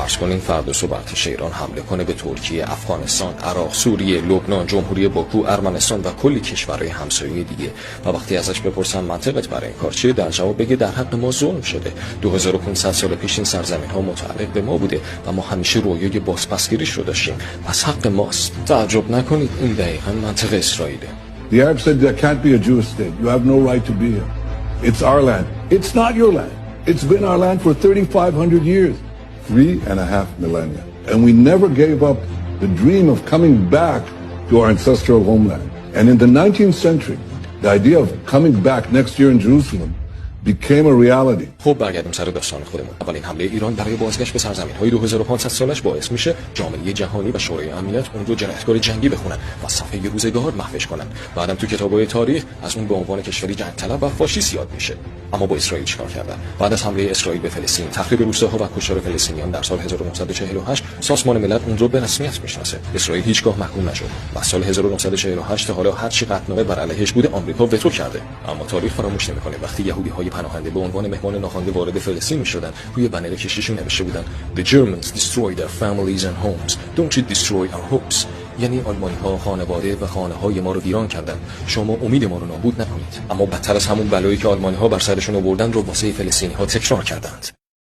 فرض کنین فردا صبح ارتش ایران حمله کنه به ترکیه، افغانستان، عراق، سوریه، لبنان، جمهوری باکو، ارمنستان و کلی کشورهای همسایه دیگه و وقتی ازش بپرسن منطقت برای این کار چیه، در جواب بگه در حق ما ظلم شده. 2500 سال پیش این سرزمین‌ها متعلق به ما بوده و ما همیشه رویای بازپسگیریش رو داشتیم. پس حق ماست. تعجب نکنید این دقیقاً منطق اسرائیله. The Arabs said there can't be a Jewish state. You have no right to be here. It's our land. It's not your land. It's been our land for 3,500 years. 3.5 millennia. And we never gave up the dream of coming back to our ancestral homeland. And in the 19th century, the idea of coming back next year in Jerusalem became a reality. خب برگردیم سر داستان خودمون. اولین حمله ایران برای بازگشت به سرزمین‌های 2500 سالش باعث میشه جامعه جهانی و شورای امنیت اون رو جنایتکار جنگی بخونن و صفحه روزگار محوش کنن. بعدم تو کتاب‌های تاریخ از اون به عنوان کشوری جنگ طلب و فاشیست یاد میشه. اما با اسرائیل چیکار کردن؟ بعد از حمله اسرائیل به فلسطین، تخریب روستاها و کشتار فلسطینیان در سال 1948، سازمان ملل اون رو به رسمیت میشناسه. اسرائیل هیچگاه محکوم نشد. و سال 1948 تا حالا هر چی قطعنامه بر علیهش بوده آمریکا وتو کرده. اما تاریخ فراموش نمی‌کنه وقتی یهودی‌های پناهنده به عنوان مهمان ناخوانده وارد فلسطین می‌شدن، روی بنر کشیشون نوشته بودن The Germans destroyed their families and homes. Don't you destroy our hopes. یعنی آلمانی‌ها خانواده و خانه‌های ما رو ویران کردن، شما امید ما رو نابود نکنید. اما بدتر از همون بلایی که آلمانی‌ها بر سرشون آوردن رو واسه فلسطینی‌ها تکرار کردند.